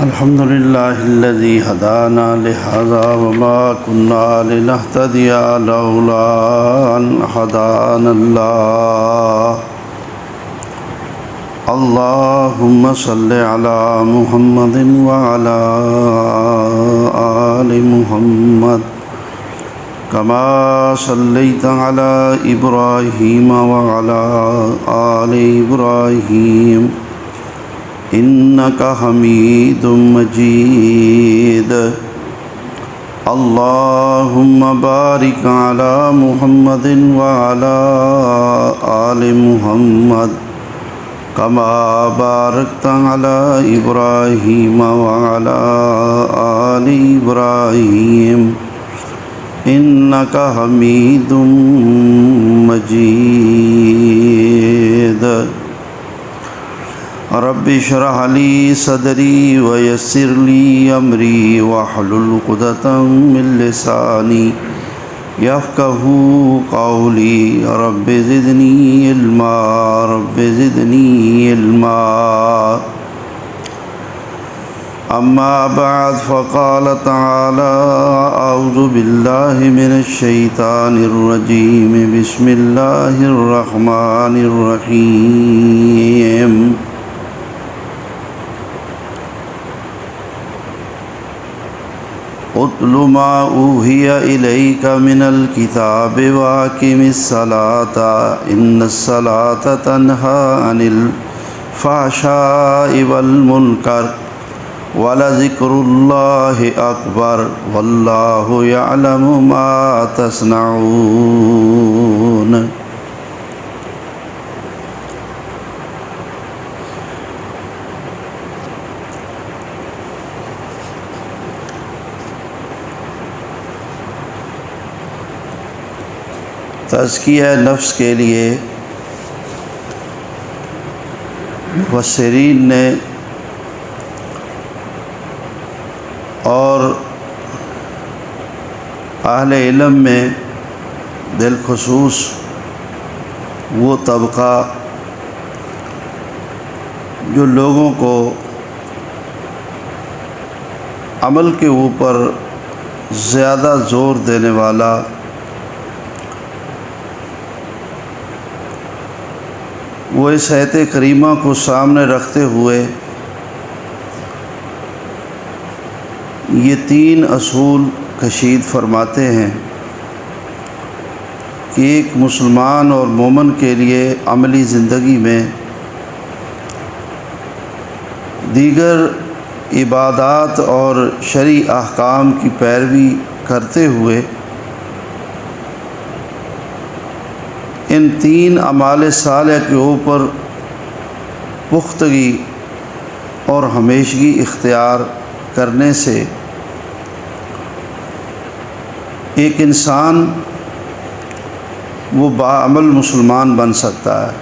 الحمد لله الذي هدانا لهذا وما كنا لنهتدي لولا أن هدانا الله. اللهم صل على محمد وعلى آل محمد كما صليت على إبراهيم وعلى آل إبراهيم إنك حميد مجيد. اللهم بارك على محمد وعلى آل محمد كما باركت على إبراهيم وعلى آل إبراهيم إنك حميد مجيد. رب اشرح لي صدري ويسر لي أمري واحلل عقدة من لساني يفقهوا قولي. رب زدني علما رب زدني علما. أما بعد فقال تعالى أعوذ بالله من الشيطان الرجيم بسم الله الرحمن الرحيم. اتل ما اوحي إليك من الكتاب واقم الصلاة إن الصلاة تنهى عن الفحشاء والمنكر ولذكر الله أكبر والله يعلم ما تصنعون. تزکیہ نفس کے لیے مفسرین نے اور اہل علم میں بالخصوص وہ طبقہ جو لوگوں کو عمل کے اوپر زیادہ زور دینے والا، وہ اس آیت کریمہ کو سامنے رکھتے ہوئے یہ 3 اصول کشید فرماتے ہیں کہ ایک مسلمان اور مومن کے لیے عملی زندگی میں دیگر عبادات اور شرعی احکام کی پیروی کرتے ہوئے ان 3 اعمال صالح کے اوپر پختگی اور ہمیشگی اختیار کرنے سے ایک انسان وہ باعمل مسلمان بن سکتا ہے.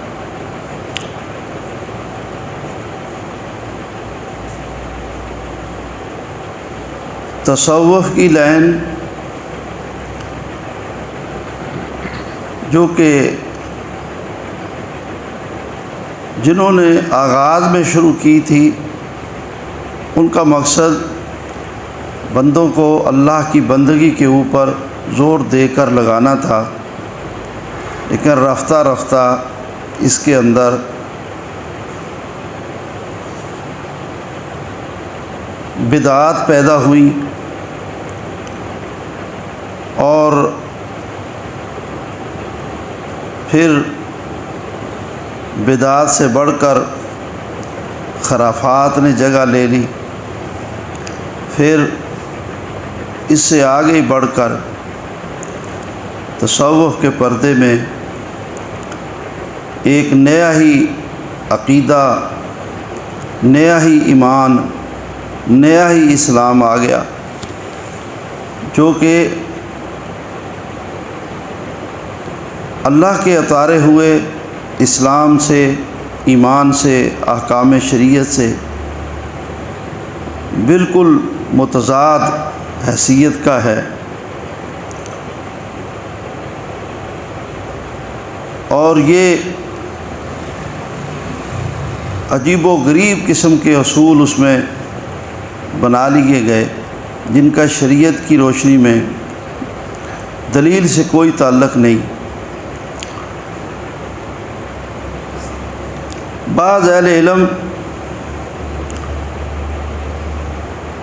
تصوف کی لائن جو کہ جنہوں نے آغاز میں شروع کی تھی، ان کا مقصد بندوں کو اللہ کی بندگی کے اوپر زور دے کر لگانا تھا، لیکن رفتہ رفتہ اس کے اندر بدعات پیدا ہوئیں اور پھر بدعات سے بڑھ کر خرافات نے جگہ لے لی. پھر اس سے آگے بڑھ کر تصوف کے پردے میں ایک نیا ہی عقیدہ، نیا ہی ایمان، نیا ہی اسلام آ گیا، جو کہ اللہ کے اتارے ہوئے اسلام سے، ایمان سے، احکام شریعت سے بالکل متضاد حیثیت کا ہے. اور یہ عجیب و غریب قسم کے اصول اس میں بنا لیے گئے جن کا شریعت کی روشنی میں دلیل سے کوئی تعلق نہیں۔ بعض اہل علم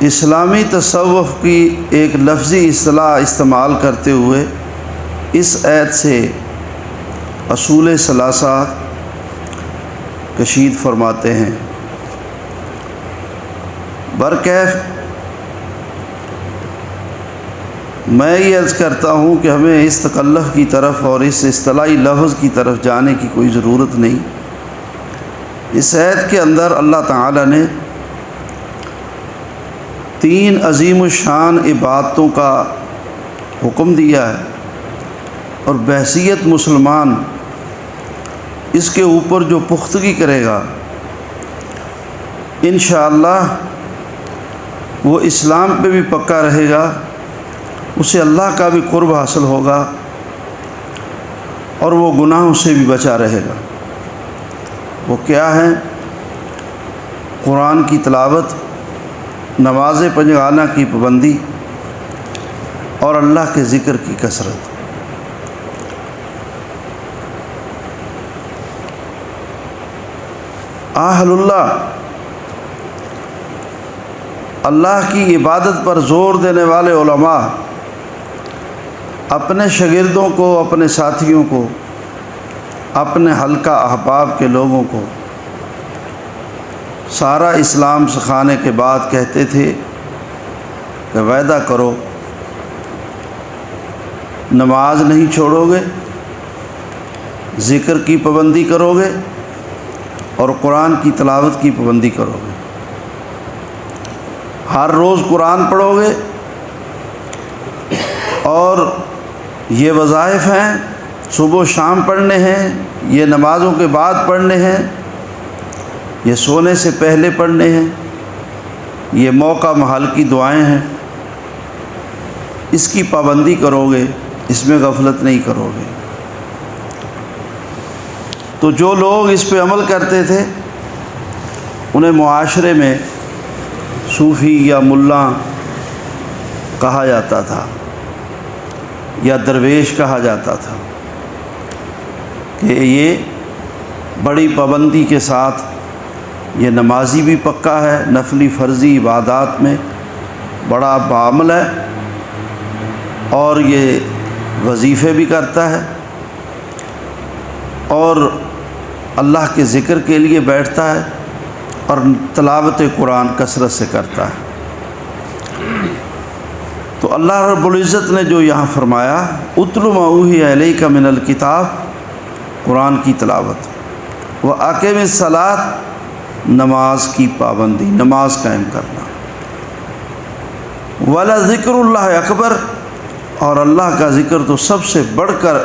اسلامی تصوف کی ایک لفظی اصطلاح استعمال کرتے ہوئے اس آیت سے اصول ثلاثہ کشید فرماتے ہیں۔ برکیف میں یہ عرض کرتا ہوں کہ ہمیں اس تکلف کی طرف اور اس اصطلاحی لفظ کی طرف جانے کی کوئی ضرورت نہیں۔ اس آیت کے اندر اللہ تعالی نے 3 عظیم الشان عبادتوں کا حکم دیا ہے، اور بحیثیت مسلمان اس کے اوپر جو پختگی کرے گا انشاءاللہ وہ اسلام پہ بھی پکا رہے گا، اسے اللہ کا بھی قرب حاصل ہوگا اور وہ گناہوں سے بھی بچا رہے گا۔ وہ کیا ہے؟ قرآن کی تلاوت، نماز پنجگانہ کی پابندی اور اللہ کے ذکر کی کثرت۔ اہل اللہ کی عبادت پر زور دینے والے علماء اپنے شاگردوں کو، اپنے ساتھیوں کو، اپنے حلقہ احباب کے لوگوں کو سارا اسلام سکھانے کے بعد کہتے تھے کہ وعدہ کرو نماز نہیں چھوڑو گے، ذکر کی پابندی کرو گے اور قرآن کی تلاوت کی پابندی کرو گے، ہر روز قرآن پڑھو گے، اور یہ وظائف ہیں صبح و شام پڑھنے ہیں، یہ نمازوں کے بعد پڑھنے ہیں، یہ سونے سے پہلے پڑھنے ہیں، یہ موقع محل کی دعائیں ہیں، اس کی پابندی کرو گے، اس میں غفلت نہیں کرو گے۔ تو جو لوگ اس پہ عمل کرتے تھے انہیں معاشرے میں صوفی یا ملا کہا جاتا تھا یا درویش کہا جاتا تھا، کہ یہ بڑی پابندی کے ساتھ یہ نمازی بھی پکا ہے، نفلی فرضی عبادات میں بڑا بعمل ہے، اور یہ وظیفے بھی کرتا ہے اور اللہ کے ذکر کے لیے بیٹھتا ہے اور تلاوت قرآن کثرت سے کرتا ہے۔ تو اللہ رب العزت نے جو یہاں فرمایا اتل ما اوحی الیک من الکتاب، قرآن کی تلاوت، واقم الصلاۃ، نماز کی پابندی، نماز قائم کرنا، ولذکر اللہ اکبر، اور اللہ کا ذکر تو سب سے بڑھ کر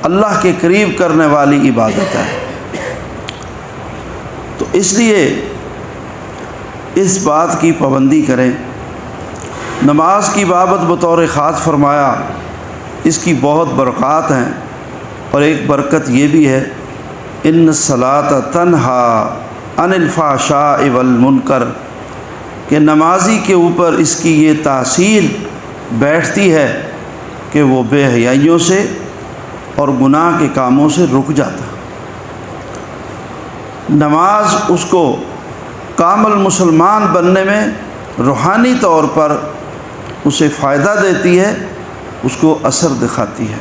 اللہ کے قریب کرنے والی عبادت ہے۔ تو اس لیے اس بات کی پابندی کریں۔ نماز کی بابت بطور خاص فرمایا اس کی بہت برکات ہیں، اور ایک برکت یہ بھی ہے ان الصلاۃ تنہی عن الفحشاء والمنکر، کہ نمازی کے اوپر اس کی یہ تاثیر بیٹھتی ہے کہ وہ بے حیائیوں سے اور گناہ کے کاموں سے رک جاتا۔ نماز اس کو کامل مسلمان بننے میں روحانی طور پر اسے فائدہ دیتی ہے، اس کو اثر دکھاتی ہے۔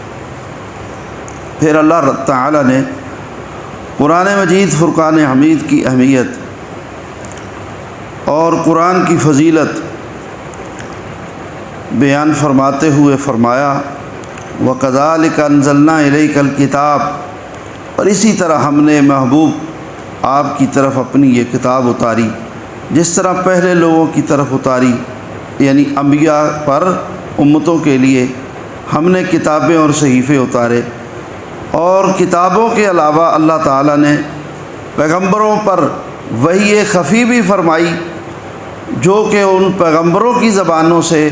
پھر اللہ تعالی نے قرآن مجید فرقان حمید کی اہمیت اور قرآن کی فضیلت بیان فرماتے ہوئے فرمایا وَكَذَلِكَ أَنزَلْنَا إِلَيْكَ الْكِتَابَ، اور اسی طرح ہم نے محبوب آپ کی طرف اپنی یہ کتاب اتاری، جس طرح پہلے لوگوں کی طرف اتاری، یعنی انبیاء پر، امتوں کے لیے ہم نے کتابیں اور صحیفے اتارے، اور کتابوں کے علاوہ اللہ تعالیٰ نے پیغمبروں پر وحی خفی بھی فرمائی، جو کہ ان پیغمبروں کی زبانوں سے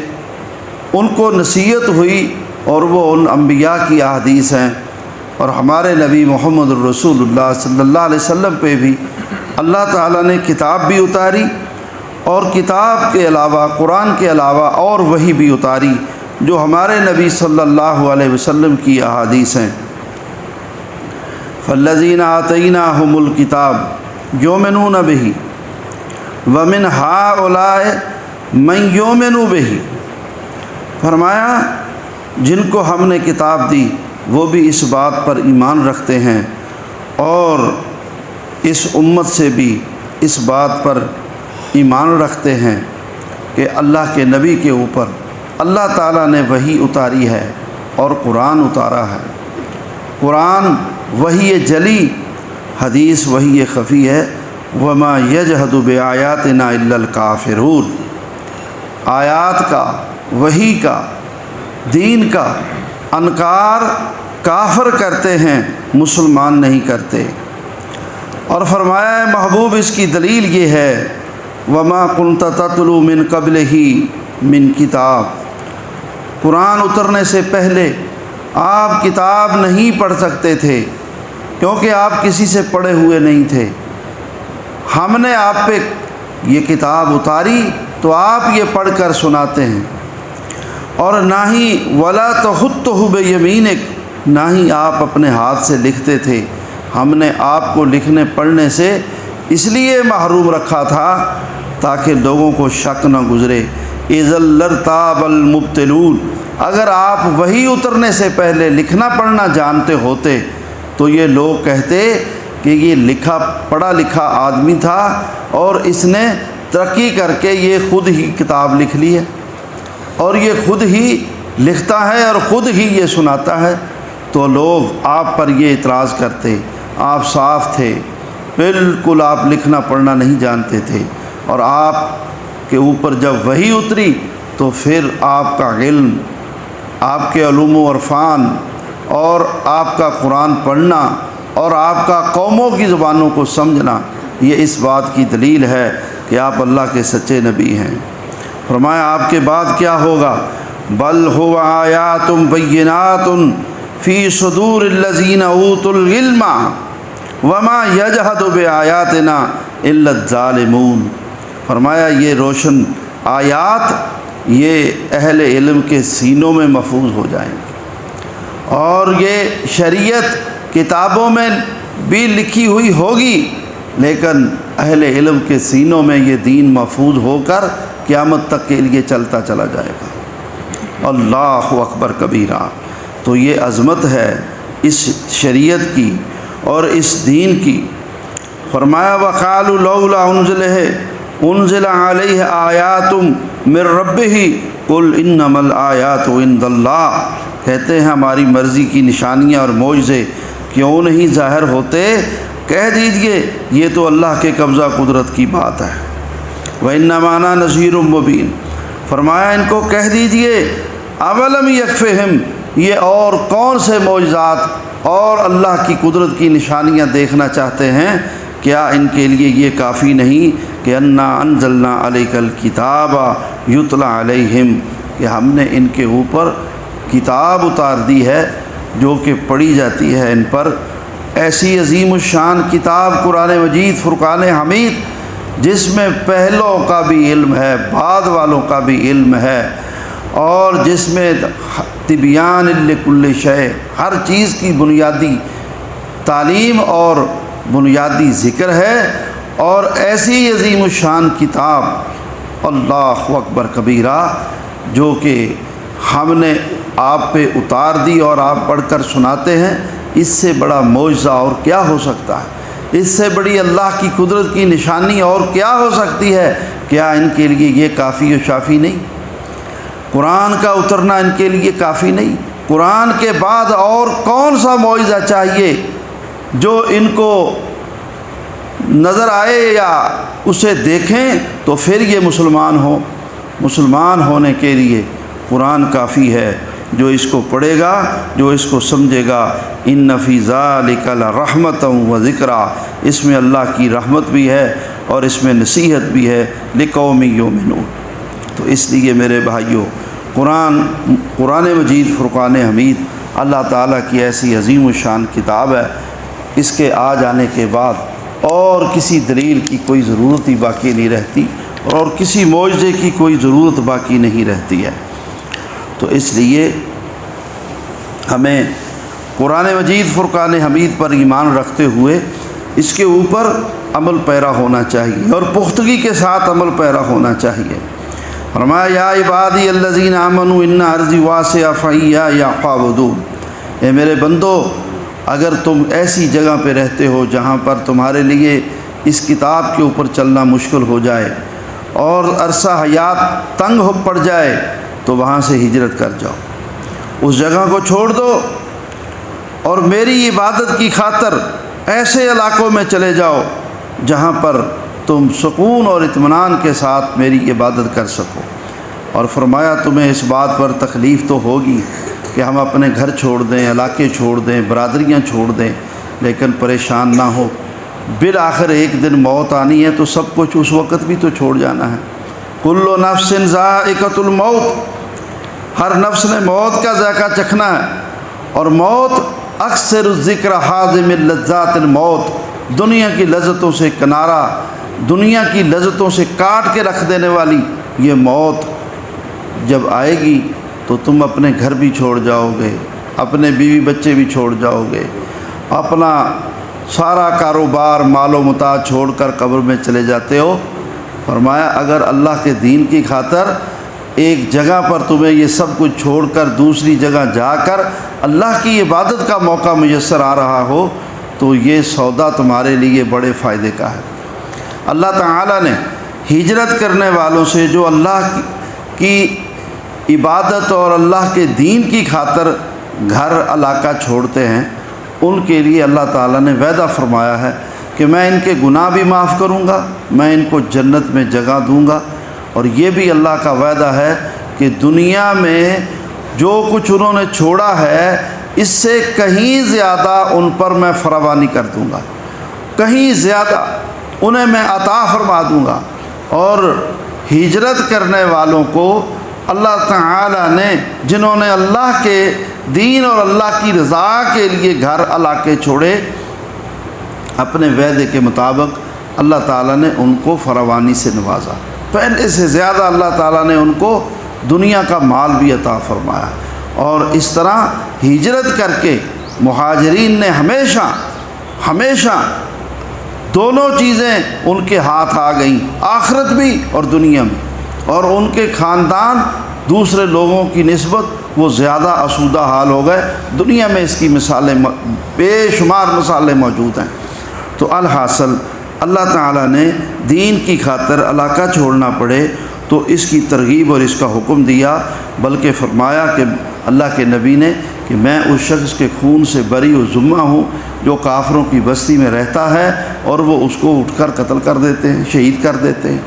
ان کو نصیحت ہوئی، اور وہ ان انبیاء کی احادیث ہیں، اور ہمارے نبی محمد الرسول اللہ صلی اللہ علیہ وسلم پہ بھی اللہ تعالیٰ نے کتاب بھی اتاری، اور کتاب کے علاوہ، قرآن کے علاوہ اور وحی بھی اتاری جو ہمارے نبی صلی اللہ علیہ وسلم کی احادیث ہیں۔ فالذین آتیناہم الکتاب یؤمنون بہ ومن ہؤلاء من یؤمن بہ، فرمایا جن کو ہم نے کتاب دی وہ بھی اس بات پر ایمان رکھتے ہیں، اور اس امت سے بھی اس بات پر ایمان رکھتے ہیں کہ اللہ کے نبی کے اوپر اللہ تعالیٰ نے وحی اتاری ہے اور قرآن اتارا ہے۔ قرآن وحی جلی، حدیث وحی خفی ہے۔ وما یجحد بآیاتنا الا الکافرون، آیات کا، وحی کا، دین کا انکار کافر کرتے ہیں، مسلمان نہیں کرتے۔ اور فرمایا ہے محبوب اس کی دلیل یہ ہے وما کنت تتلو من قبلہ من کتاب، قرآن اترنے سے پہلے آپ کتاب نہیں پڑھ سکتے تھے کیونکہ آپ کسی سے پڑھے ہوئے نہیں تھے۔ ہم نے آپ پہ یہ کتاب اتاری تو آپ یہ پڑھ کر سناتے ہیں، اور نہ ہی ولا تخطہ بیمینک، نہ ہی آپ اپنے ہاتھ سے لکھتے تھے۔ ہم نے آپ کو لکھنے پڑھنے سے اس لیے محروم رکھا تھا تاکہ لوگوں کو شک نہ گزرے۔ اذا لارتاب المبطلون، اگر آپ وحی اترنے سے پہلے لکھنا پڑھنا جانتے ہوتے تو یہ لوگ کہتے کہ یہ لکھا پڑھا لکھا آدمی تھا اور اس نے ترقی کر کے یہ خود ہی کتاب لکھ لی ہے اور یہ خود ہی لکھتا ہے اور خود ہی یہ سناتا ہے۔ تو لوگ آپ پر یہ اعتراض کرتے، آپ صاف تھے، بالکل آپ لکھنا پڑھنا نہیں جانتے تھے، اور آپ کے اوپر جب وحی اتری تو پھر آپ کا علم، آپ کے علوم و عرفان اور آپ کا قرآن پڑھنا اور آپ کا قوموں کی زبانوں کو سمجھنا، یہ اس بات کی دلیل ہے کہ آپ اللہ کے سچے نبی ہیں۔ فرمایا آپ کے بعد کیا ہوگا؟ بل هو آیات بینات فی صدور الذین اوتوا العلم وما یجحد بآیاتنا الا الظالمون، فرمایا یہ روشن آیات یہ اہل علم کے سینوں میں محفوظ ہو جائیں گے، اور یہ شریعت کتابوں میں بھی لکھی ہوئی ہوگی لیکن اہل علم کے سینوں میں یہ دین محفوظ ہو کر قیامت تک کے لیے چلتا چلا جائے گا۔ اللہ اکبر کبیرہ، تو یہ عظمت ہے اس شریعت کی اور اس دین کی۔ فرمایا وقالوا لولا انزل علیہ آیات من ربہ قل انما الآیات عند اللہ، کہتے ہیں ہماری مرضی کی نشانیاں اور معجزے کیوں نہیں ظاہر ہوتے؟ کہہ دیجئے یہ تو اللہ کے قبضہ قدرت کی بات ہے۔ وَإِنَّمَا أَنَا نَذِيرٌ مُّبِينٌ، فرمایا ان کو کہہ دیجئے اولم یکفہم، یہ اور کون سے معجزات اور اللہ کی قدرت کی نشانیاں دیکھنا چاہتے ہیں؟ کیا ان کے لیے یہ کافی نہیں کہ انا انزلنا علیک الکتاب یتلی علیہم، کہ ہم نے ان کے اوپر کتاب اتار دی ہے جو کہ پڑھی جاتی ہے ان پر، ایسی عظیم الشان کتاب قرآن مجید فرقان حمید جس میں پہلوں کا بھی علم ہے، بعد والوں کا بھی علم ہے، اور جس میں تبیان لکل شیء، ہر چیز کی بنیادی تعلیم اور بنیادی ذکر ہے، اور ایسی عظیم الشان کتاب اللہ اکبر کبیرہ جو کہ ہم نے آپ پہ اتار دی اور آپ پڑھ کر سناتے ہیں، اس سے بڑا معجزہ اور کیا ہو سکتا ہے؟ اس سے بڑی اللہ کی قدرت کی نشانی اور کیا ہو سکتی ہے؟ کیا ان کے لیے یہ کافی و شافی نہیں؟ قرآن کا اترنا ان کے لیے کافی نہیں؟ قرآن کے بعد اور کون سا معجزہ چاہیے جو ان کو نظر آئے یا اسے دیکھیں تو پھر یہ مسلمان ہوں؟ مسلمان ہونے کے لیے قرآن کافی ہے۔ جو اس کو پڑھے گا، جو اس کو سمجھے گا، ان فی ذالک لرحمۃ و ذکریٰ، اس میں اللہ کی رحمت بھی ہے اور اس میں نصیحت بھی ہے لقوم یؤمنون۔ تو اس لیے میرے بھائیوں، قرآن مجید فرقان حمید اللہ تعالیٰ کی ایسی عظیم الشان کتاب ہے، اس کے آ جانے کے بعد اور کسی دلیل کی کوئی ضرورت ہی باقی نہیں رہتی۔ اور کسی معجزے کی کوئی ضرورت باقی نہیں رہتی ہے۔ تو اس لیے ہمیں قرآن مجید فرقان حمید پر ایمان رکھتے ہوئے اس کے اوپر عمل پیرا ہونا چاہیے اور پختگی کے ساتھ عمل پیرا ہونا چاہیے۔ فرمایا یا عبادی الذین آمنوا ان ارضی واسعہ فایایا فاعبدون، اے میرے بندو اگر تم ایسی جگہ پہ رہتے ہو جہاں پر تمہارے لیے اس کتاب کے اوپر چلنا مشکل ہو جائے اور عرصہ حیات تنگ ہو پڑ جائے تو وہاں سے ہجرت کر جاؤ، اس جگہ کو چھوڑ دو اور میری عبادت کی خاطر ایسے علاقوں میں چلے جاؤ جہاں پر تم سکون اور اطمینان کے ساتھ میری عبادت کر سکو۔ اور فرمایا تمہیں اس بات پر تکلیف تو ہوگی کہ ہم اپنے گھر چھوڑ دیں، علاقے چھوڑ دیں، برادریاں چھوڑ دیں، لیکن پریشان نہ ہو، بالآخر ایک دن موت آنی ہے تو سب کچھ اس وقت بھی تو چھوڑ جانا ہے۔ کل نفس ذائقۃ الموت، ہر نفس نے موت کا ذائقہ چکھنا ہے، اور موت اکثر الذکر حازم لذات الموت، دنیا کی لذتوں سے کنارہ، دنیا کی لذتوں سے کاٹ کے رکھ دینے والی یہ موت جب آئے گی تو تم اپنے گھر بھی چھوڑ جاؤ گے، اپنے بیوی بچے بھی چھوڑ جاؤ گے، اپنا سارا کاروبار مال و متاع چھوڑ کر قبر میں چلے جاتے ہو۔ فرمایا اگر اللہ کے دین کی خاطر ایک جگہ پر تمہیں یہ سب کچھ چھوڑ کر دوسری جگہ جا کر اللہ کی عبادت کا موقع میسر آ رہا ہو تو یہ سودا تمہارے لیے بڑے فائدے کا ہے۔ اللہ تعالیٰ نے ہجرت کرنے والوں سے جو اللہ کی عبادت اور اللہ کے دین کی خاطر گھر علاقہ چھوڑتے ہیں ان کے لیے اللہ تعالیٰ نے وعدہ فرمایا ہے کہ میں ان کے گناہ بھی معاف کروں گا، میں ان کو جنت میں جگہ دوں گا، اور یہ بھی اللہ کا وعدہ ہے کہ دنیا میں جو کچھ انہوں نے چھوڑا ہے اس سے کہیں زیادہ ان پر میں فراوانی کر دوں گا، کہیں زیادہ انہیں میں عطا فرما دوں گا۔ اور ہجرت کرنے والوں کو اللہ تعالیٰ نے جنہوں نے اللہ کے دین اور اللہ کی رضا کے لیے گھر علاقے چھوڑے، اپنے وعدے کے مطابق اللہ تعالیٰ نے ان کو فراوانی سے نوازا، پہلے سے زیادہ اللہ تعالیٰ نے ان کو دنیا کا مال بھی عطا فرمایا۔ اور اس طرح ہجرت کر کے مہاجرین نے ہمیشہ دونوں چیزیں ان کے ہاتھ آ گئیں، آخرت بھی اور دنیا میں، اور ان کے خاندان دوسرے لوگوں کی نسبت وہ زیادہ آسودہ حال ہو گئے۔ دنیا میں اس کی مثالیں بے شمار مثالیں موجود ہیں۔ تو الحاصل اللہ تعالیٰ نے دین کی خاطر علاقہ چھوڑنا پڑے تو اس کی ترغیب اور اس کا حکم دیا، بلکہ فرمایا کہ اللہ کے نبی نے کہ میں اس شخص کے خون سے بری و ذمہ ہوں جو کافروں کی بستی میں رہتا ہے اور وہ اس کو اٹھ کر قتل کر دیتے ہیں، شہید کر دیتے ہیں،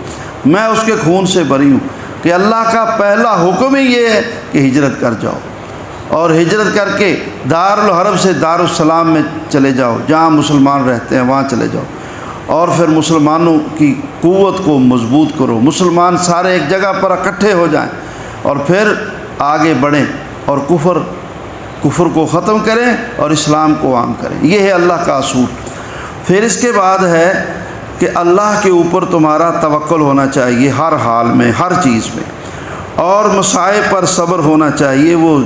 میں اس کے خون سے بری ہوں۔ کہ اللہ کا پہلا حکم ہی یہ ہے کہ ہجرت کر جاؤ، اور ہجرت کر کے دارالحرب سے دارالسلام میں چلے جاؤ، جہاں مسلمان رہتے ہیں وہاں چلے جاؤ، اور پھر مسلمانوں کی قوت کو مضبوط کرو، مسلمان سارے ایک جگہ پر اکٹھے ہو جائیں اور پھر آگے بڑھیں اور کفر کو ختم کریں اور اسلام کو عام کریں۔ یہ ہے اللہ کا اصول۔ پھر اس کے بعد ہے کہ اللہ کے اوپر تمہارا توکل ہونا چاہیے ہر حال میں، ہر چیز میں، اور مصائب پر صبر ہونا چاہیے، وہ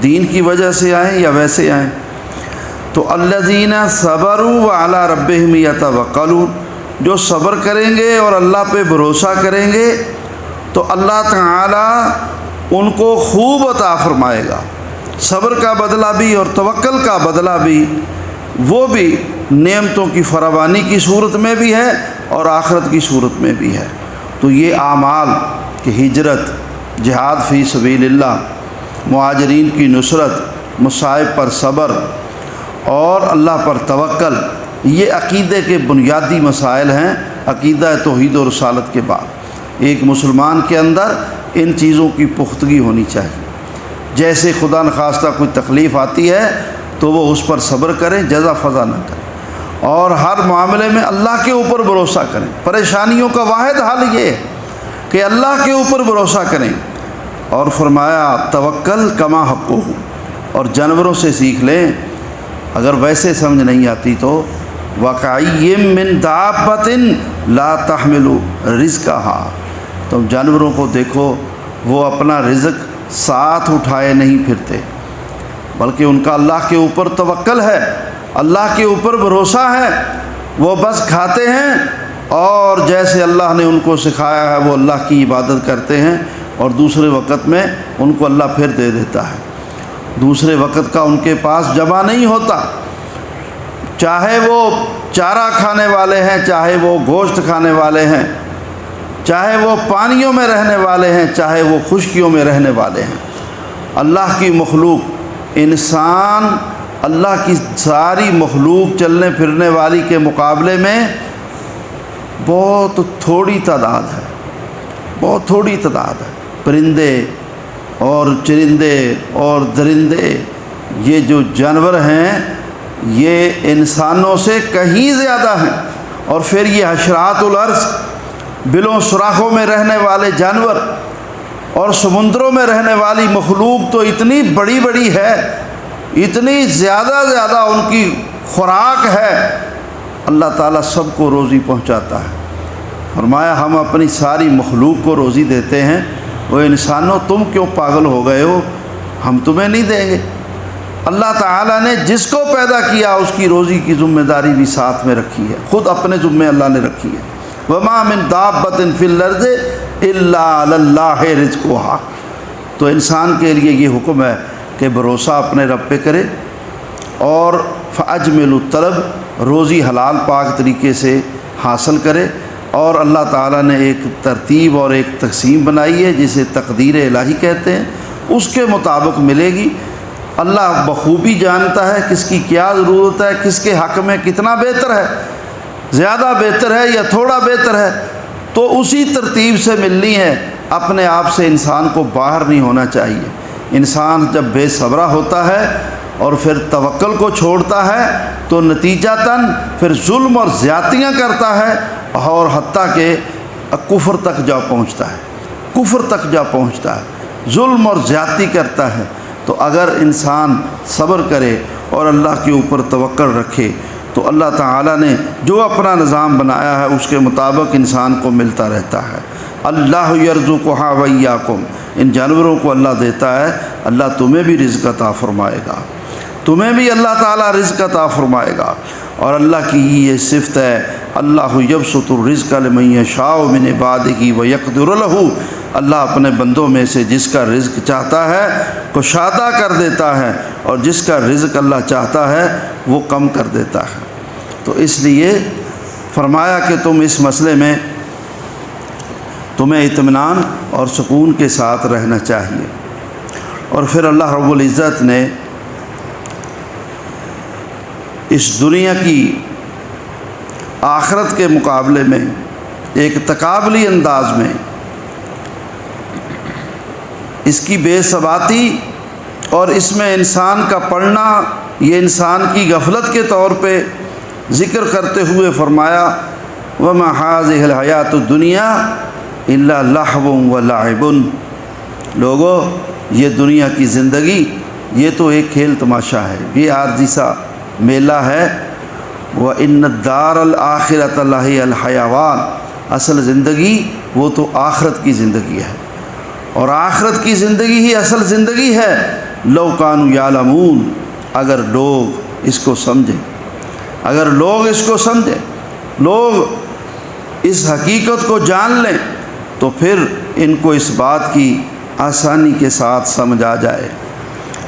دین کی وجہ سے آئیں یا ویسے آئیں۔ تو الذین صبروا وعلی ربہم یتوکلون، جو صبر کریں گے اور اللہ پہ بھروسہ کریں گے تو اللہ تعالیٰ ان کو خوب عطا فرمائے گا۔ صبر کا بدلہ بھی اور توکل کا بدلہ بھی، وہ بھی نعمتوں کی فراوانی کی صورت میں بھی ہے اور آخرت کی صورت میں بھی ہے۔ تو یہ اعمال کہ ہجرت، جہاد فی سبیل اللہ، مہاجرین کی نصرت، مصائب پر صبر اور اللہ پر توکل، یہ عقیدے کے بنیادی مسائل ہیں عقیدہ توحید و رسالت کے بعد۔ ایک مسلمان کے اندر ان چیزوں کی پختگی ہونی چاہیے۔ جیسے خدا نخواستہ کوئی تکلیف آتی ہے تو وہ اس پر صبر کریں، جزا فضا نہ کریں، اور ہر معاملے میں اللہ کے اوپر بھروسہ کریں۔ پریشانیوں کا واحد حل یہ ہے کہ اللہ کے اوپر بھروسہ کریں۔ اور فرمایا توکل کما حقہ، اور جانوروں سے سیکھ لیں، اگر ویسے سمجھ نہیں آتی تو وَكَأَيٍّ مِّن دَابَّةٍ لَا تَحْمِلُ رِزْقَهَا، تم جانوروں کو دیکھو، وہ اپنا رزق ساتھ اٹھائے نہیں پھرتے، بلکہ ان کا اللہ کے اوپر توکل ہے، اللہ کے اوپر بھروسہ ہے، وہ بس کھاتے ہیں اور جیسے اللہ نے ان کو سکھایا ہے وہ اللہ کی عبادت کرتے ہیں، اور دوسرے وقت میں ان کو اللہ پھر دے دیتا ہے۔ دوسرے وقت کا ان کے پاس جمع نہیں ہوتا، چاہے وہ چارہ کھانے والے ہیں، چاہے وہ گوشت کھانے والے ہیں، چاہے وہ پانیوں میں رہنے والے ہیں، چاہے وہ خشکیوں میں رہنے والے ہیں۔ اللہ کی مخلوق، انسان اللہ کی ساری مخلوق چلنے پھرنے والی کے مقابلے میں بہت تھوڑی تعداد ہے، بہت تھوڑی تعداد ہے۔ پرندے اور چرندے اور درندے، یہ جو جانور ہیں یہ انسانوں سے کہیں زیادہ ہیں، اور پھر یہ حشرات الارض، بلوں سوراخوں میں رہنے والے جانور اور سمندروں میں رہنے والی مخلوق تو اتنی بڑی بڑی ہے، اتنی زیادہ ان کی خوراک ہے، اللہ تعالیٰ سب کو روزی پہنچاتا ہے۔ فرمایا ہم اپنی ساری مخلوق کو روزی دیتے ہیں، وہ انسانوں تم کیوں پاگل ہو گئے ہو، ہم تمہیں نہیں دیں گے؟ اللہ تعالیٰ نے جس کو پیدا کیا اس کی روزی کی ذمہ داری بھی ساتھ میں رکھی ہے، خود اپنے ذمہ اللہ نے رکھی ہے۔ وَمَا مِن دَابَّةٍ فِي الْأَرْضِ إِلَّا عَلَى اللَّهِ رِزْقُهَا۔ تو انسان کے لیے یہ حکم ہے کہ بھروسہ اپنے رب پہ کرے، اور فَأَجْمِلُ الطَّلَبَ، روزی حلال پاک طریقے سے حاصل کرے، اور اللہ تعالیٰ نے ایک ترتیب اور ایک تقسیم بنائی ہے جسے تقدیر الہی کہتے ہیں، اس کے مطابق ملے گی۔ اللہ بخوبی جانتا ہے کس کی کیا ضرورت ہے، کس کے حق میں کتنا بہتر ہے، زیادہ بہتر ہے یا تھوڑا بہتر ہے، تو اسی ترتیب سے ملنی ہے۔ اپنے آپ سے انسان کو باہر نہیں ہونا چاہیے۔ انسان جب بے صبرہ ہوتا ہے اور پھر توکل کو چھوڑتا ہے تو نتیجتاً پھر ظلم اور زیادتیاں کرتا ہے، اور حتیٰ کہ کفر تک جا پہنچتا ہے، کفر تک جا پہنچتا ہے، ظلم اور زیادتی کرتا ہے۔ تو اگر انسان صبر کرے اور اللہ کے اوپر توکل رکھے تو اللہ تعالیٰ نے جو اپنا نظام بنایا ہے اس کے مطابق انسان کو ملتا رہتا ہے۔ اللہ یرزقھا وایاکم، ان جانوروں کو اللہ دیتا ہے، اللہ تمہیں بھی رزق عطا فرمائے گا، تمہیں بھی اللہ تعالیٰ رزق عطا فرمائے گا۔ اور اللہ کی یہ صفت ہے، اللہ یبسط الرزق لمن یشاء من عبادہ ویقدر لہ، اللہ اپنے بندوں میں سے جس کا رزق چاہتا ہے کشادہ کر دیتا ہے، اور جس کا رزق اللہ چاہتا ہے وہ کم کر دیتا ہے۔ تو اس لیے فرمایا کہ تم اس مسئلے میں تمہیں اطمینان اور سکون کے ساتھ رہنا چاہیے۔ اور پھر اللہ رب العزت نے اس دنیا کی آخرت کے مقابلے میں ایک تقابلی انداز میں اس کی بے ثباتی اور اس میں انسان کا پڑھنا، یہ انسان کی غفلت کے طور پہ ذکر کرتے ہوئے فرمایا وَمَا هَٰذِهِ الْحَيَاةُ الدُّنْيَا إِلَّا لَهْوٌ وَلَعِبٌ، لوگو یہ دنیا کی زندگی یہ تو ایک کھیل تماشا ہے، یہ عارضی سا میلہ ہے۔ وَإِنَّ الدَّارَ الْآخِرَةَ لَهِيَ الْحَيَوَانُ، اصل زندگی وہ تو آخرت کی زندگی ہے، اور آخرت کی زندگی ہی اصل زندگی ہے۔ لَوْ كَانُوا يَعْلَمُونَ، اگر لوگ اس کو سمجھیں، اگر لوگ اس کو سمجھیں، لوگ اس حقیقت کو جان لیں تو پھر ان کو اس بات کی آسانی کے ساتھ سمجھ آ جائے۔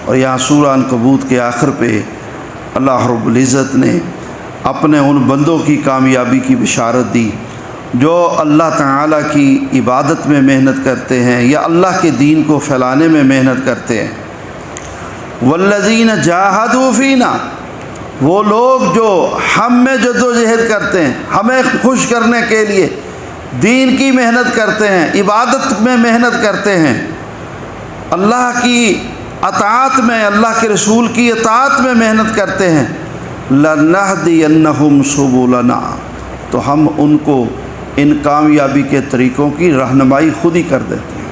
اور یہاں سورہ عنکبوت کے آخر پہ اللہ رب العزت نے اپنے ان بندوں کی کامیابی کی بشارت دی جو اللہ تعالیٰ کی عبادت میں محنت کرتے ہیں یا اللہ کے دین کو پھیلانے میں محنت کرتے ہیں۔ والذین جاہدوا فینا، وہ لوگ جو ہم میں جدوجہد کرتے ہیں، ہمیں خوش کرنے کے لیے دین کی محنت کرتے ہیں، عبادت میں محنت کرتے ہیں، اللہ کی اطاعت میں، اللہ کے رسول کی اطاعت میں محنت کرتے ہیں، لَنَهْدِيَنَّهُمْ سُبُلَنَا، تو ہم ان کو ان کامیابی کے طریقوں کی رہنمائی خود ہی کر دیتے ہیں،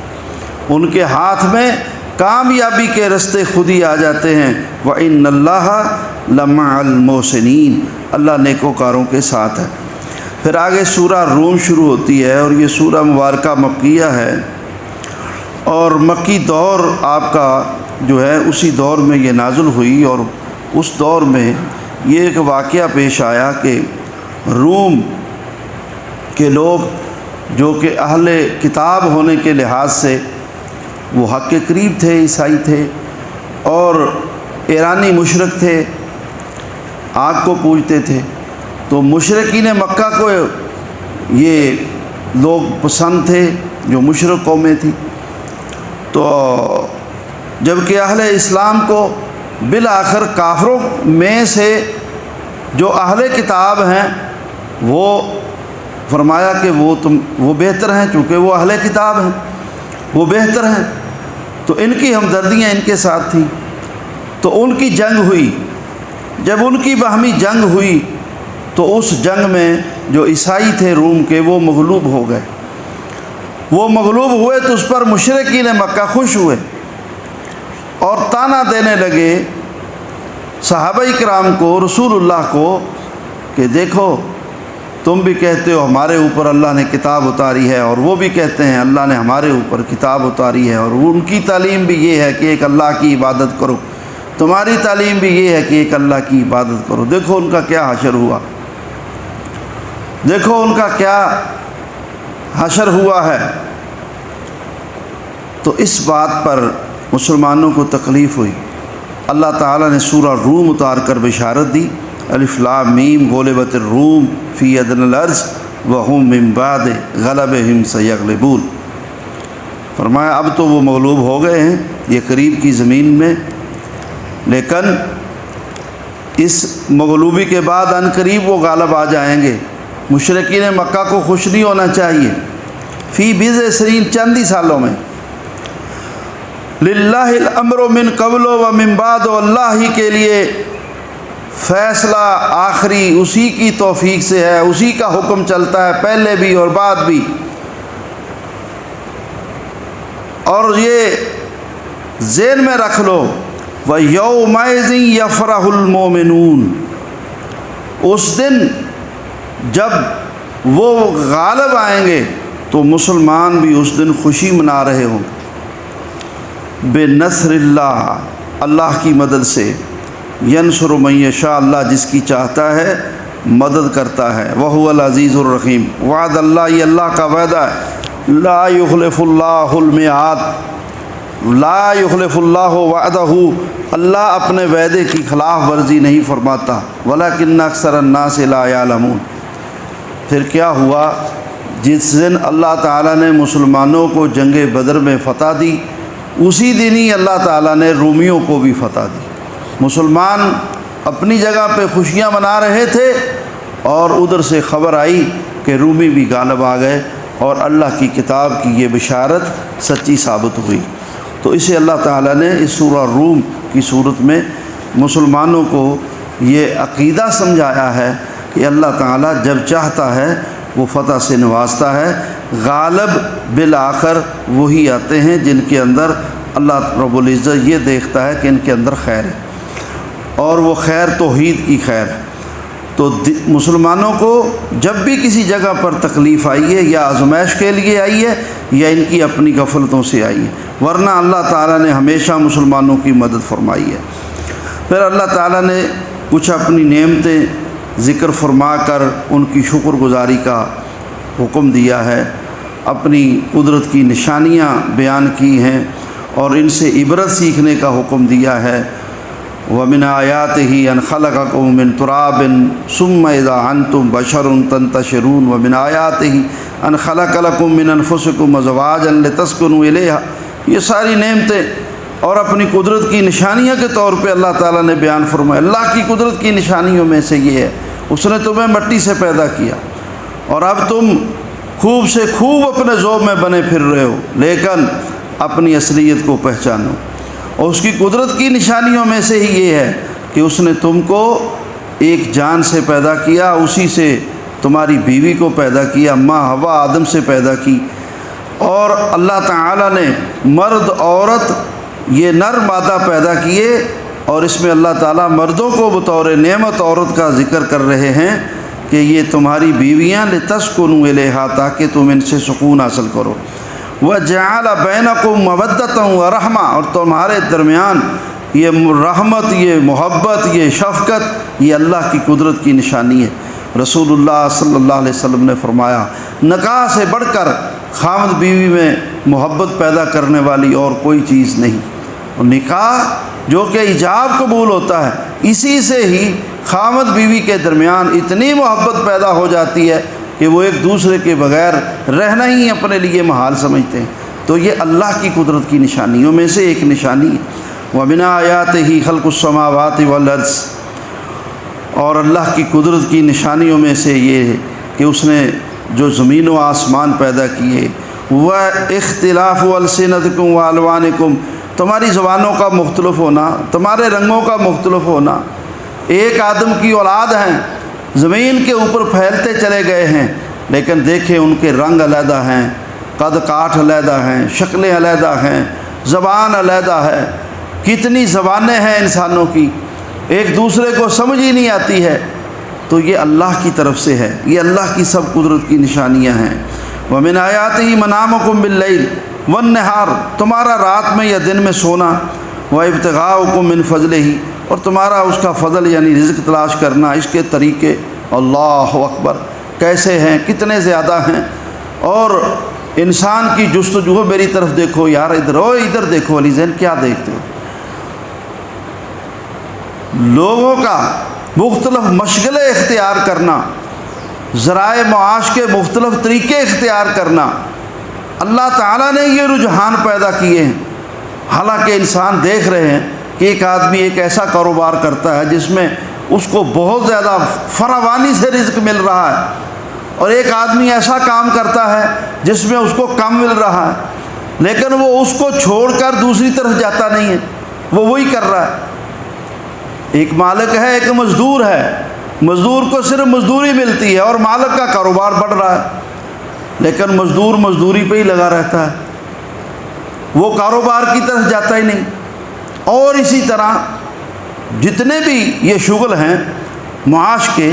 ان کے ہاتھ میں کامیابی کے رستے خود ہی آ جاتے ہیں۔ وَإِنَّ اللَّهَ لَمَعَ الْمُحْسِنِينَ، اللہ نیکوکاروں کے ساتھ ہے۔ پھر آگے سورہ روم شروع ہوتی ہے، اور یہ سورہ مبارکہ مکیہ ہے، اور مکی دور آپ کا جو ہے اسی دور میں یہ نازل ہوئی۔ اور اس دور میں یہ ایک واقعہ پیش آیا کہ روم کے لوگ جو کہ اہل کتاب ہونے کے لحاظ سے وہ حق کے قریب تھے، عیسائی تھے، اور ایرانی مشرک تھے، آگ کو پوجتے تھے، تو مشرکین مکہ کو یہ لوگ پسند تھے جو مشرک قومیں تھیں۔ تو جبکہ اہل اسلام کو بالآخر کافروں میں سے جو اہل کتاب ہیں وہ فرمایا کہ وہ بہتر ہیں، چونکہ وہ اہل کتاب ہیں، وہ بہتر ہیں، تو ان کی ہمدردیاں ان کے ساتھ تھیں۔ تو ان کی جنگ ہوئی، جب ان کی باہمی جنگ ہوئی تو اس جنگ میں جو عیسائی تھے روم کے وہ مغلوب ہو گئے۔ وہ مغلوب ہوئے تو اس پر مشرکین مکہ خوش ہوئے اور طعنہ دینے لگے صحابہ کرام کو، رسول اللہ کو، کہ دیکھو تم بھی کہتے ہو ہمارے اوپر اللہ نے کتاب اتاری ہے، اور وہ بھی کہتے ہیں اللہ نے ہمارے اوپر کتاب اتاری ہے، اور ان کی تعلیم بھی یہ ہے کہ ایک اللہ کی عبادت کرو، تمہاری تعلیم بھی یہ ہے کہ ایک اللہ کی عبادت کرو۔ دیکھو ان کا کیا حشر ہوا، دیکھو ان کا کیا حشر ہوا ہے۔ تو اس بات پر مسلمانوں کو تکلیف ہوئی۔ اللہ تعالیٰ نے سورہ روم اتار کر بشارت دی، الف لام میم غلبت الروم فی ادنی الارض وہم من بعد غلبہم سیغلبون۔ فرمایا اب تو وہ مغلوب ہو گئے ہیں یہ قریب کی زمین میں، لیکن اس مغلوبی کے بعد ان قریب وہ غالب آ جائیں گے۔ مشرکین مکہ کو خوش نہیں ہونا چاہیے، فی بضع سنین، چند ہی سالوں میں، للہ الامر من قبل و من بعد، اللہ ہی کے لیے فیصلہ آخری اسی کی توفیق سے ہے، اسی کا حکم چلتا ہے پہلے بھی اور بعد بھی۔ اور یہ ذہن میں رکھ لو، وَيَوْمَئِذٍ يَفْرَحُ الْمُؤْمِنُونَ، اس دن جب وہ غالب آئیں گے تو مسلمان بھی اس دن خوشی منا رہے ہوں بِنَصْرِ اللہ، اللہ کی مدد سے، يَنْصُرُ مَن يَشَاءُ، اللہ جس کی چاہتا ہے مدد کرتا ہے، وَهُوَ الْعَزِيزُ الرَّحِيمُ، وعد اللہ، یہ اللہ کا وعدہ ہے، لا يخلف اللہ المیعاد، لا يخلف اللہ وعدہ، اللہ اپنے وعدے کی خلاف ورزی نہیں فرماتا، وَلَكِنَّ أَكْثَرَ النَّاسِ لَا يَعْلَمُونَ۔ پھر کیا ہوا، جس دن اللہ تعالیٰ نے مسلمانوں کو جنگ بدر میں فتح دی، اسی دن ہی اللہ تعالیٰ نے رومیوں کو بھی فتح دی۔ مسلمان اپنی جگہ پہ خوشیاں منا رہے تھے، اور ادھر سے خبر آئی کہ رومی بھی غالب آ گئے، اور اللہ کی کتاب کی یہ بشارت سچی ثابت ہوئی۔ تو اسے اللہ تعالیٰ نے اس سورہ روم کی صورت میں مسلمانوں کو یہ عقیدہ سمجھایا ہے کہ اللہ تعالیٰ جب چاہتا ہے وہ فتح سے نوازتا ہے، غالب بالآخر وہی آتے ہیں جن کے اندر اللہ رب العزت یہ دیکھتا ہے کہ ان کے اندر خیر ہے، اور وہ خیر توحید کی خیر ہے۔ تو مسلمانوں کو جب بھی کسی جگہ پر تکلیف آئی ہے، یا آزمائش کے لیے آئی ہے، یا ان کی اپنی غفلتوں سے آئی ہے، ورنہ اللہ تعالیٰ نے ہمیشہ مسلمانوں کی مدد فرمائی ہے۔ پھر اللہ تعالیٰ نے کچھ اپنی نعمتیں ذکر فرما کر ان کی شکر گزاری کا حکم دیا ہے، اپنی قدرت کی نشانیاں بیان کی ہیں، اور ان سے عبرت سیکھنے کا حکم دیا ہے۔ وَمِنْ آيَاتِهِ أَنْ خَلَقَكُم مِّن تُرَابٍ ثُمَّ إِذَا أَنْتُمْ بَشَرٌ تَنْتَشِرُونَ وَمِنْ آيَاتِهِ أَنْ خَلَقَ لَكُم مِّنْ أَنفُسِكُمْ أَزْوَاجًا لِتَسْكُنُوا إِلَيْهَا، یہ ساری نعمتیں اور اپنی قدرت کی نشانیاں کے طور پہ اللہ تعالیٰ نے بیان فرمایا۔ اللہ کی قدرت کی نشانیوں میں سے یہ ہے، اس نے تمہیں مٹی سے پیدا کیا، اور اب تم خوب سے خوب اپنے ذوق میں بنے پھر رہے ہو، لیکن اپنی اصلیت کو پہچانو۔ اور اس کی قدرت کی نشانیوں میں سے ہی یہ ہے کہ اس نے تم کو ایک جان سے پیدا کیا، اسی سے تمہاری بیوی کو پیدا کیا، ماں حوا آدم سے پیدا کی، اور اللہ تعالیٰ نے مرد عورت یہ نر مادہ پیدا کیے، اور اس میں اللہ تعالیٰ مردوں کو بطور نعمت عورت کا ذکر کر رہے ہیں کہ یہ تمہاری بیویاں لتسکنوا الیہا تاکہ تم ان سے سکون حاصل کرو، وجعل بینکم مودۃ ورحمہ اور تمہارے درمیان یہ رحمت، یہ محبت، یہ شفقت، یہ اللہ کی قدرت کی نشانی ہے۔ رسول اللہ صلی اللہ علیہ وسلم نے فرمایا نکاح سے بڑھ کر خاوند بیوی میں محبت پیدا کرنے والی اور کوئی چیز نہیں، اور نکاح جو کہ ایجاب قبول ہوتا ہے، اسی سے ہی خاوند بیوی کے درمیان اتنی محبت پیدا ہو جاتی ہے کہ وہ ایک دوسرے کے بغیر رہنا ہی اپنے لیے محال سمجھتے ہیں۔ تو یہ اللہ کی قدرت کی نشانیوں میں سے ایک نشانی ہے۔ وَمِنْ آیَاتِهِ خَلْقُ السَّمَاوَاتِ وَالْأَرْضِ، اور اللہ کی قدرت کی نشانیوں میں سے یہ ہے کہ اس نے جو زمین و آسمان پیدا کیے، وَاخْتِلَافُ أَلْسِنَتِكُمْ وَأَلْوَانِكُمْ، تمہاری زبانوں کا مختلف ہونا، تمہارے رنگوں کا مختلف ہونا۔ ایک آدم کی اولاد ہیں، زمین کے اوپر پھیلتے چلے گئے ہیں، لیکن دیکھیں ان کے رنگ علیحدہ ہیں، قد کاٹ علیحدہ ہیں، شکلیں علیحدہ ہیں، زبان علیحدہ ہے۔ کتنی زبانیں ہیں انسانوں کی، ایک دوسرے کو سمجھ ہی نہیں آتی ہے۔ تو یہ اللہ کی طرف سے ہے، یہ اللہ کی سب قدرت کی نشانیاں ہیں۔ وَمِنْ آیَاتِهِ مَنَامُكُمْ بِاللَّيْلِ وَالنَّهَارِ، تمہارا رات میں یا دن میں سونا، وَإِبْتِغَاؤُكُمْ مِنْ فَضْلِهِ، اور تمہارا اس کا فضل یعنی رزق تلاش کرنا، اس کے طریقے اللہ اکبر کیسے ہیں، کتنے زیادہ ہیں۔ اور انسان کی جستجو، میری طرف دیکھو یار، ادھر ہو، ادھر دیکھو علی زین، کیا دیکھتے ہو؟ لوگوں کا مختلف مشغلے اختیار کرنا، ذرائع معاش کے مختلف طریقے اختیار کرنا، اللہ تعالیٰ نے یہ رجحان پیدا کیے ہیں۔ حالانکہ انسان دیکھ رہے ہیں کہ ایک آدمی ایک ایسا کاروبار کرتا ہے جس میں اس کو بہت زیادہ فراوانی سے رزق مل رہا ہے، اور ایک آدمی ایسا کام کرتا ہے جس میں اس کو کم مل رہا ہے، لیکن وہ اس کو چھوڑ کر دوسری طرف جاتا نہیں ہے، وہ وہی کر رہا ہے۔ ایک مالک ہے، ایک مزدور ہے، مزدور کو صرف مزدوری ملتی ہے اور مالک کا کاروبار بڑھ رہا ہے، لیکن مزدور مزدوری پہ ہی لگا رہتا ہے، وہ کاروبار کی طرف جاتا ہی نہیں۔ اور اسی طرح جتنے بھی یہ شغل ہیں معاش کے،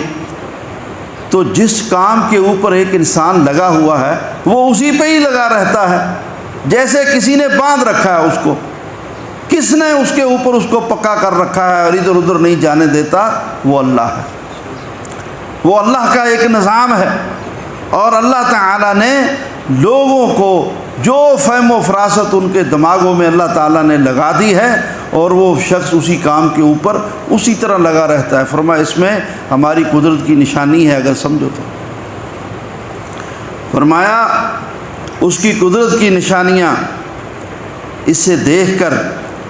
تو جس کام کے اوپر ایک انسان لگا ہوا ہے وہ اسی پہ ہی لگا رہتا ہے، جیسے کسی نے باندھ رکھا ہے اس کو، کس نے اس کے اوپر اس کو پکا کر رکھا ہے اور ادھر ادھر نہیں جانے دیتا؟ وہ اللہ ہے، وہ اللہ کا ایک نظام ہے۔ اور اللہ تعالیٰ نے لوگوں کو جو فہم و فراست ان کے دماغوں میں اللہ تعالیٰ نے لگا دی ہے، اور وہ شخص اسی کام کے اوپر اسی طرح لگا رہتا ہے۔ فرمایا اس میں ہماری قدرت کی نشانی ہے اگر سمجھو تو۔ فرمایا اس کی قدرت کی نشانیاں، اس سے دیکھ کر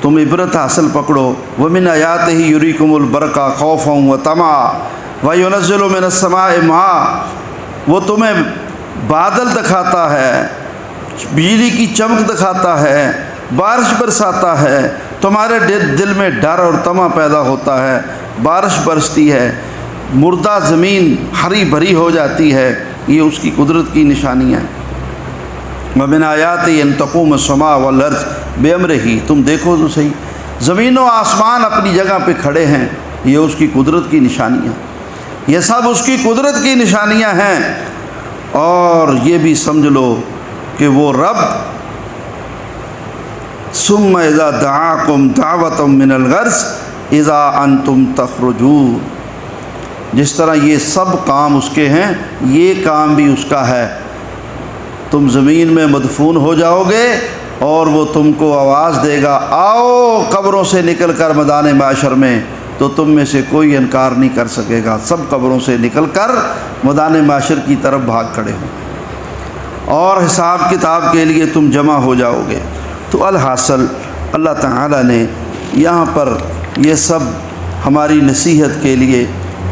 تم عبرت حاصل پکڑو۔ وَمِنْ آیَاتِهِ يُرِيكُمُ الْبَرْقَ خَوْفًا وَطَمَعًا وَيُنَزِّلُ مِنَ السَّمَاءِ مَاءً، وہ تمہیں بادل دکھاتا ہے، بجلی کی چمک دکھاتا ہے، بارش برساتا ہے، تمہارے دل میں ڈر اور طمع پیدا ہوتا ہے، بارش برستی ہے، مردہ زمین ہری بھری ہو جاتی ہے، یہ اس کی قدرت کی نشانیاں ہیں۔ وَمِنْ آیَاتِهِ أَن تَقُومَ السَّمَاءُ وَالْأَرْضُ بِأَمْرِهِ، تم دیکھو تو صحیح، زمین و آسمان اپنی جگہ پہ کھڑے ہیں، یہ اس کی قدرت کی نشانیاں، یہ سب اس کی قدرت کی نشانیاں ہیں۔ اور یہ بھی سمجھ لو کہ وہ رب ثم اذا دعاکم دعوۃ من الغرض اذا انتم تخرجون، جس طرح یہ سب کام اس کے ہیں، یہ کام بھی اس کا ہے۔ تم زمین میں مدفون ہو جاؤ گے اور وہ تم کو آواز دے گا، آؤ قبروں سے نکل کر میدان معاشر میں، تو تم میں سے کوئی انکار نہیں کر سکے گا، سب قبروں سے نکل کر میدان معاشر کی طرف بھاگ کھڑے ہوں، اور حساب کتاب کے لیے تم جمع ہو جاؤ گے۔ تو الحاصل اللہ تعالیٰ نے یہاں پر یہ سب ہماری نصیحت کے لیے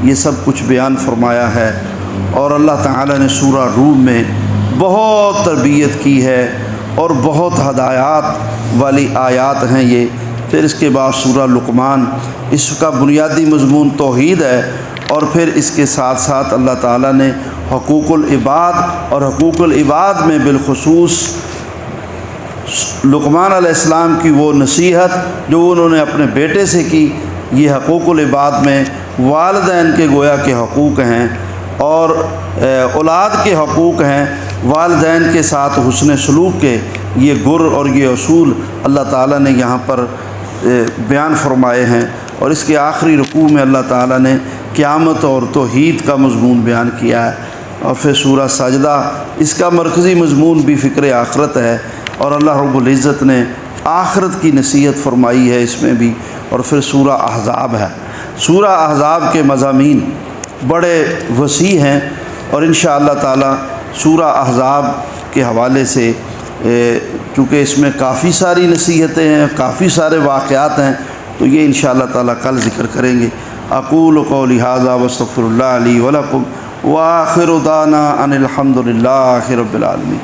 یہ سب کچھ بیان فرمایا ہے، اور اللہ تعالیٰ نے سورہ روم میں بہت تربیت کی ہے اور بہت ہدایات والی آیات ہیں یہ۔ پھر اس کے بعد سورہ لقمان، اس کا بنیادی مضمون توحید ہے، اور پھر اس کے ساتھ ساتھ اللہ تعالیٰ نے حقوق العباد، اور حقوق العباد میں بالخصوص لقمان علیہ السلام کی وہ نصیحت جو انہوں نے اپنے بیٹے سے کی، یہ حقوق العباد میں والدین کے گویا کے حقوق ہیں، اور اولاد کے حقوق ہیں، والدین کے ساتھ حسن سلوک کے یہ گر اور یہ اصول اللہ تعالیٰ نے یہاں پر بیان فرمائے ہیں۔ اور اس کے آخری رکوع میں اللہ تعالیٰ نے قیامت اور توحید کا مضمون بیان کیا ہے، اور پھر سورہ سجدہ اس کا مرکزی مضمون بھی فکر آخرت ہے، اور اللہ رب العزت نے آخرت کی نصیحت فرمائی ہے اس میں بھی۔ اور پھر سورہ احزاب ہے۔ سورہ احزاب کے مضامین بڑے وسیع ہیں، اور انشاءاللہ تعالی سورہ احزاب کے حوالے سے چونکہ اس میں کافی ساری نصیحتیں ہیں، کافی سارے واقعات ہیں، تو یہ انشاءاللہ تعالی کل ذکر کریں گے۔ اقول قولی ھذا واستغفر اللہ لی ولکم وآخر دعوانا ان الحمد للہ رب العالمین۔